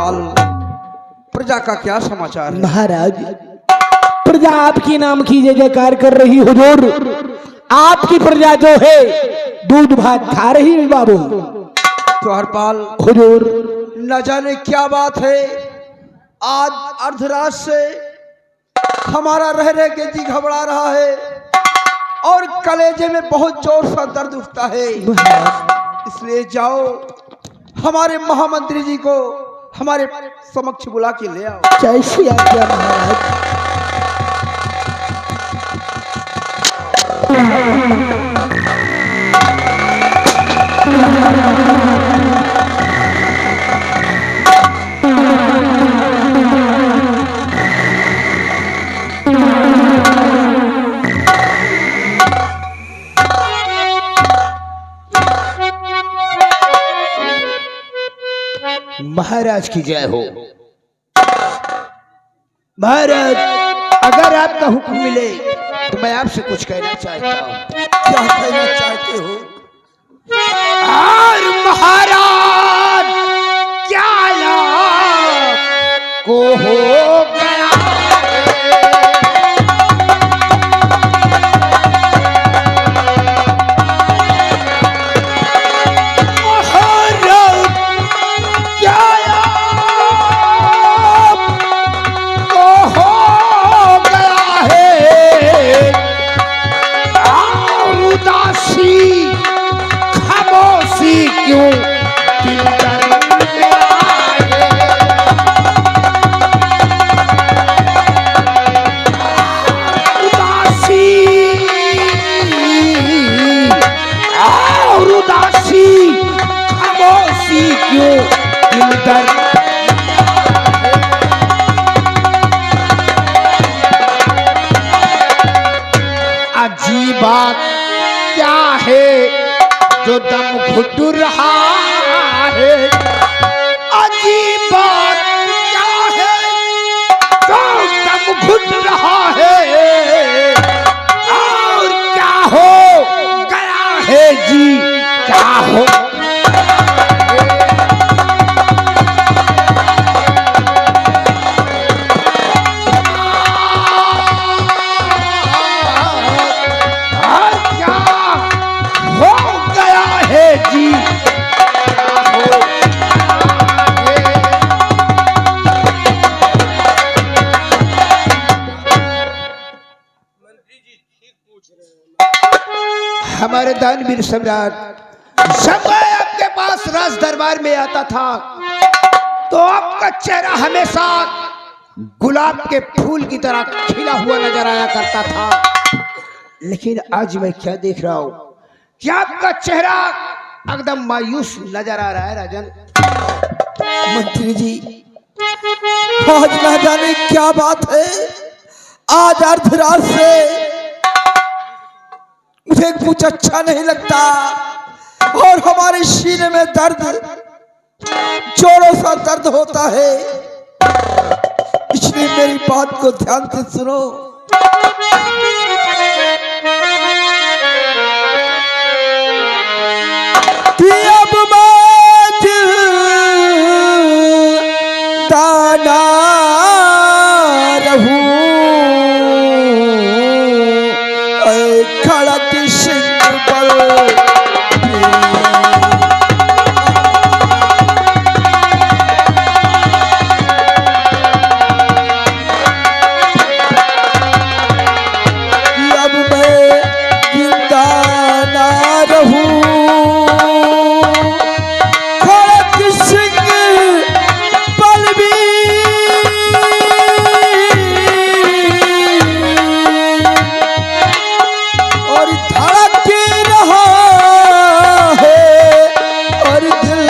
हरपाल, प्रजा का क्या समाचार है? महाराज, प्रजा आपकी नाम की जय जयकार कर रही हुजूर। आपकी प्रजा जो है दूध भात खा रही है बाबू। तो हरपाल हुजूर, न जाने क्या बात है, आज अर्धरात से हमारा रह रह के जी घबरा रहा है और कलेजे में बहुत जोर सा दर्द उठता है। इसलिए जाओ, हमारे महामंत्री जी को हमारे समक्ष बुला के ले आओ। जैसी आज्ञा महाराज। महाराज की जय हो। महाराज, अगर आपका हुक्म मिले तो मैं आपसे कुछ कहना चाहता हूँ। क्या कहना चाहते हो? और महाराज, क्या को हो गया बात क्या है जो दम घुट रहा है? अजीब बात क्या है जो दम घुट रहा है? और क्या हो गया है जी, क्या हो हमारे दानवीर सम्राट जब मैं आपके पास राज दरबार में आता था तो आपका चेहरा हमेशा गुलाब के फूल की तरह खिला हुआ नजर आया करता था। लेकिन आज मैं क्या देख रहा हूं कि आपका चेहरा एकदम मायूस नजर आ रहा है। राजन मंत्री जी, आज न जाने क्या बात है, आज अर्धरात से मुझे कुछ अच्छा नहीं लगता और हमारे सीने में दर्द, जोरों सा दर्द होता है। इसलिए मेरी बात को ध्यान से सुनो। कि अब मैं दाना रहूं खड़क सिंह बल, अब मैं जिंदा ना रहूं खड़क सिंह बलबीर, और धड़क रहा है और दिल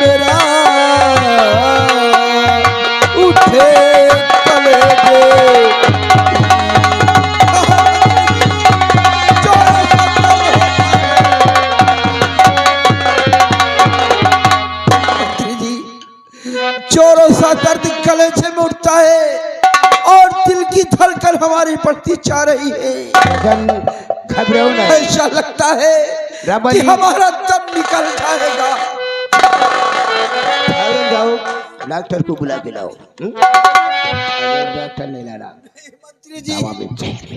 मेरा उठे कलेजे। मंत्री जी, जोरों सा दर्द कलेजे में उठता है और दिल की धड़कन हमारी बढ़ती जा रही है। घबराओ ना। ऐसा लगता है कि हमारा दम निकल जाएगा। जाओ। डॉक्टर को बुला के लाओ। अगर डॉक्टर नहीं लाना मंत्री जी, दवा में चेक।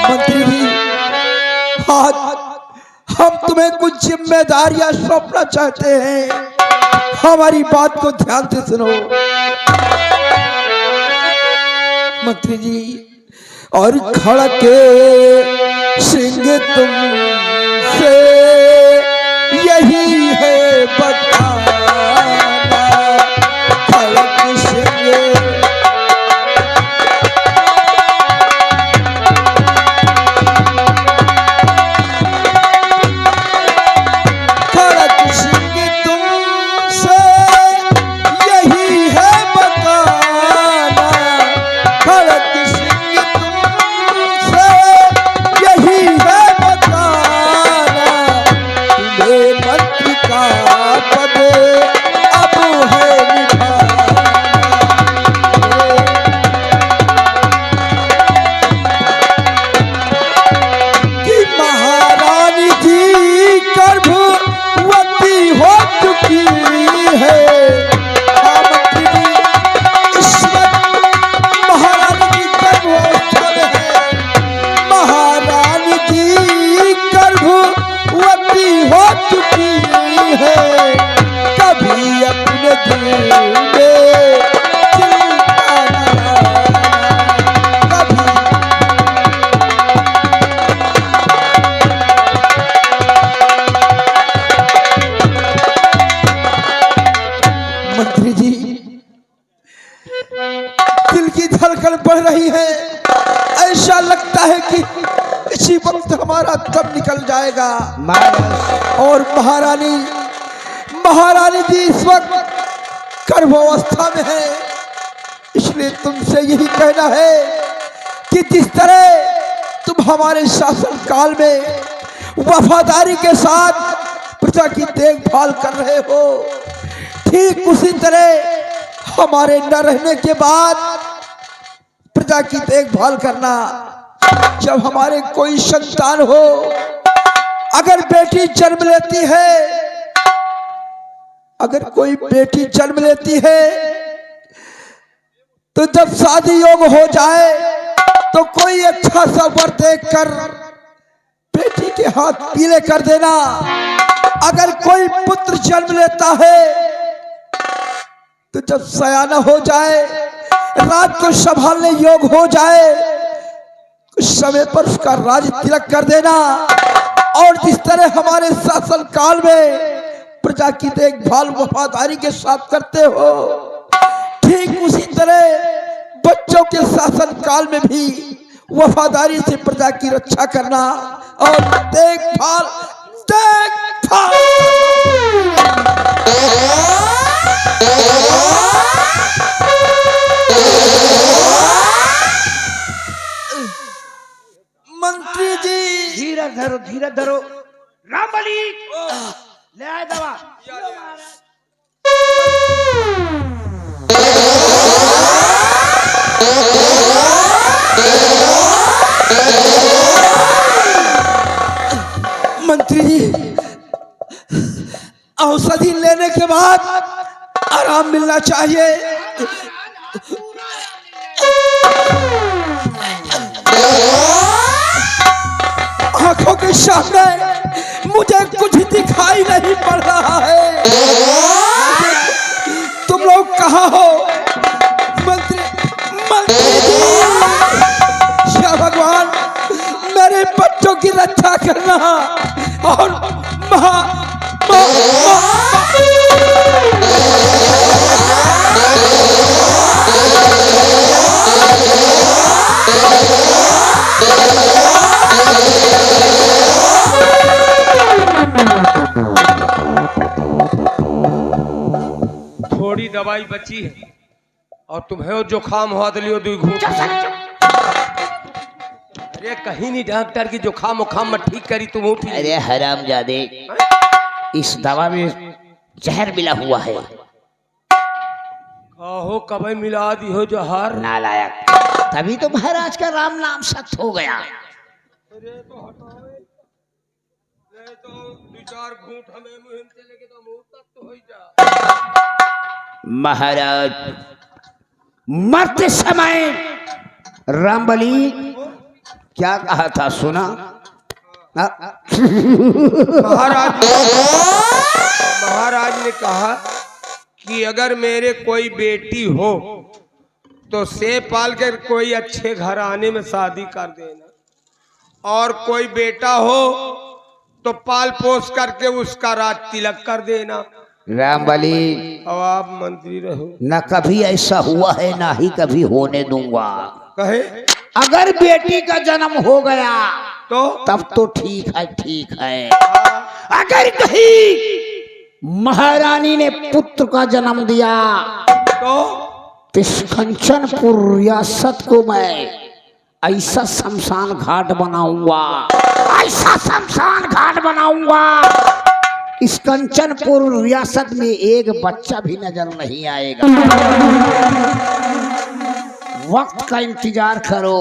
मंत्री जी, आज हम तुम्हें कुछ जिम्मेदारियां सौंपना चाहते हैं, हमारी बात को ध्यान से सुनो। मंत्री जी, और खड़के सिंह तुमसे यही है बताना, खड़क सिंह बढ़ रही है। ऐसा लगता है कि इसी वक्त हमारा दम निकल जाएगा। और महारानी जी इस वक्त गर्भावस्था में है, इसलिए तुमसे यही कहना है कि जिस तरह तुम हमारे शासन काल में वफादारी के साथ प्रजा की देखभाल कर रहे हो, ठीक उसी तरह हमारे न रहने के बाद प्रजा की देखभाल करना। जब हमारे कोई संतान हो, अगर बेटी जन्म लेती है, अगर कोई बेटी जन्म लेती है, तो जब शादी योग हो जाए तो कोई अच्छा सा वर देखकर बेटी के हाथ पीले कर देना। अगर कोई पुत्र जन्म लेता है तो जब सयाना हो जाए, रात को संभालने योग हो जाए, कुछ समय पर उसका राज तिलक कर देना। और जिस तरह हमारे शासन काल में प्रजा की देखभाल वफादारी के साथ करते हो, ठीक उसी तरह बच्चों के शासन काल में भी वफादारी से प्रजा की रक्षा करना और देखभाल मंत्री जी, धीरज धरो। रामबली ले आए दवा। मंत्री जी, औषधि लेने के बाद आराम मिलना चाहिए। आंखों के सामने मुझे कुछ दिखाई नहीं पड़ रहा है। तुम लोग कहाँ हो? मंत्री जी, या भगवान, मेरे बच्चों की रक्षा करना। और थोड़ी दवाई बची है और तुम्हें जुकाम हुआ तो लियो 2 घूंट। अरे कहीं नहीं डॉक्टर की जुकाम उखाम में ठीक करी, तुम उठी। अरे हरामजादे, इस दवा में जहर मिला हुआ है। कहो कभी मिला दी हो जहर। नालायक, तभी तो महाराज का राम नाम सत्य हो गया। अरे तो हटावे, ये तो 2-4 घूंट हमें मुंह से लेके तो मुंह तक तो हो जा। महाराज मरते समय रामबली क्या कहा था सुना? महाराज ने कहा कि अगर मेरे कोई बेटी हो तो से पाल कर कोई अच्छे घराने में शादी कर देना, और कोई बेटा हो तो पाल पोस करके उसका राज तिलक कर देना। रामबली अब आप मंत्री रहो। न कभी ऐसा हुआ है ना ही कभी होने दूंगा। कहे अगर बेटी का जन्म हो गया तो तब तो ठीक है, ठीक है। अगर कहीं महारानी ने पुत्र का जन्म दिया तो कंचनपुर रियासत को मैं ऐसा शमशान घाट बनाऊंगा, ऐसा शमशान घाट बनाऊंगा, इस कंचनपुर रियासत में एक बच्चा भी नजर नहीं आएगा। वक्त का इंतजार करो।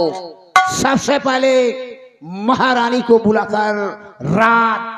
सबसे पहले महारानी को बुलाकर रात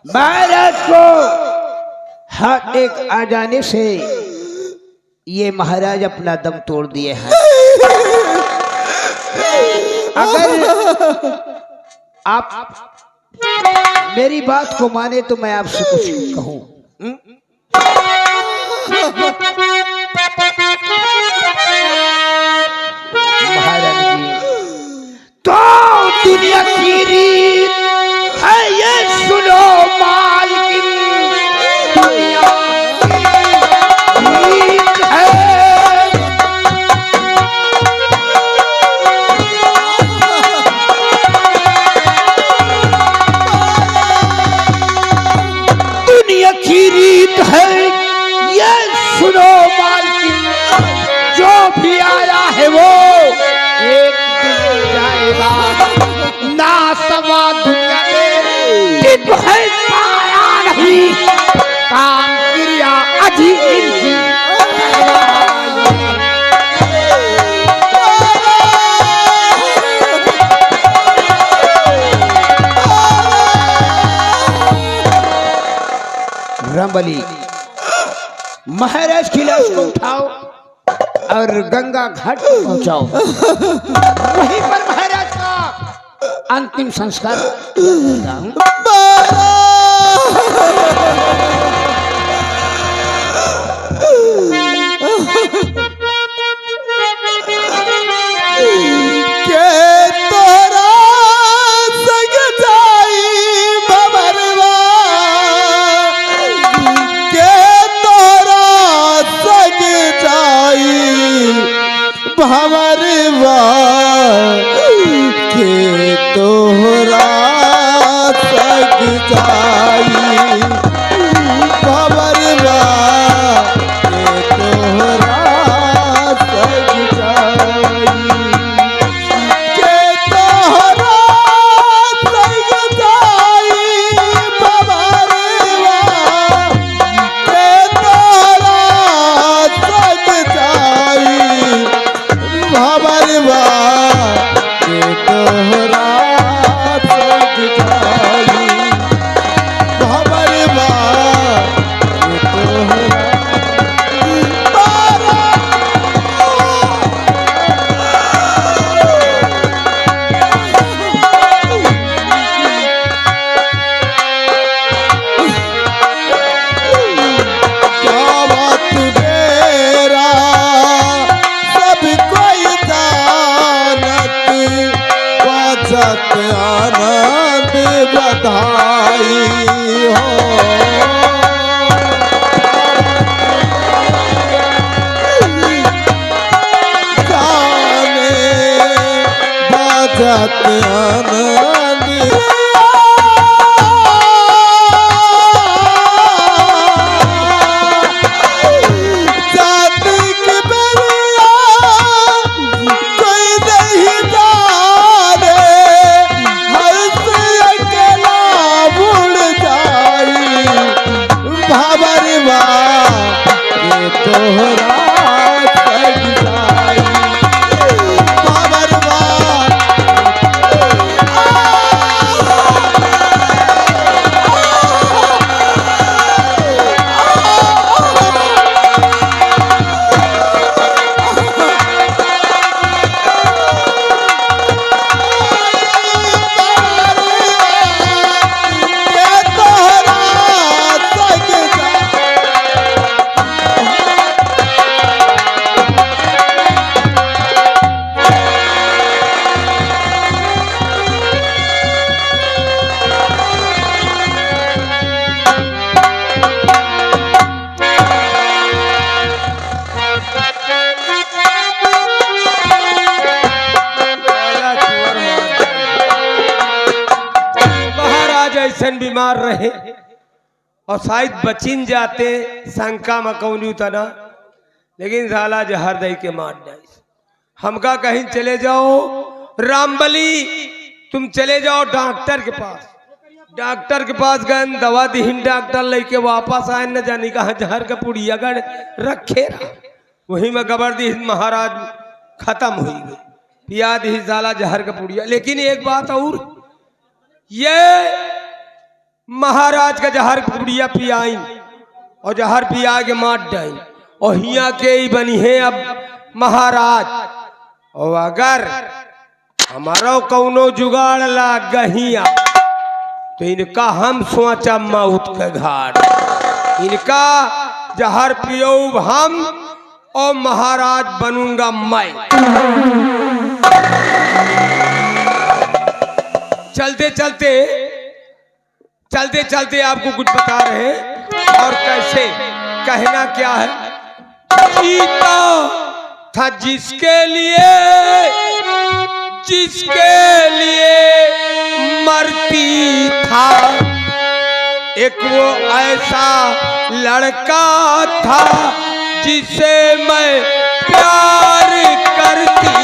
महाराज को हाथ एक आ जाने से ये महाराज अपना दम तोड़ दिए हैं। अगर आप मेरी बात को माने तो मैं आपसे कुछ कहूं। महारानी जी तो दुनिया की रीत है ये सुनो मालकिन, दुनिया की रीत है। दुनिया की रीत है ये सुनो मालकिन, जो भी आया है वो एक दिन जाएगा। ना सवा दुनिया में दिन है पाया नहीं, काम क्रिया अजी इनकी। रामबली, महाराज की लाश को उठाओ और गंगा घाट को पहुंचाओ। वहीं पर महाराज का अंतिम संस्कार किया जाएगा। भंवरवा के तोहरा सग जाई, भंवरवा के तोहरा सग जाई, के तोहरा सग जाई, भंवरवा के तोहरा सग जाई, भंवरवा के तोहरा सग जाई, भंवरवा के तोहरा क्या बात मेरा सब कोई जानत, बाजत आनंद बधाई हो, जाने बाजत आनंद जाति की बेरिया कोई नहीं जाने, हर से अकेला उड़ जाई, भंवरवा के तोहरा सग जाई, भंवरवा के तोहरा सग जाई। महाराज ऐसे बीमार रहे और शायद बचिन जाते, शंका में कौन उतना, लेकिन साला जहर दई के मार जाए। हमका कहीं चले जाओ, रामबली तुम चले जाओ डॉक्टर के पास। डॉक्टर के पास गए, दवा दीन, डॉक्टर लेके वापस आए, न जानी कहा जहर का पुड़िया गढ़ रखे रहा। वही में गबर दी महाराज खत्म हुई गई, पिया दी साला जहर का पुड़िया। लेकिन एक बात और, ये महाराज का जहर पुड़िया पियाई और जहर पिया के मार डाई, और हिया के ही बनी है अब महाराज। और अगर हमारा कौनो जुगाड़ लाग गहिया तो इनका हम सोचा मौत के घाट, इनका जहर पियो हम और महाराज बनूंगा मैं। चलते चलते चलते चलते आपको कुछ बता रहे हैं और कैसे, कहना क्या है। जीता था जिसके लिए मरती था, एक वो ऐसा लड़का था जिसे मैं प्यार करती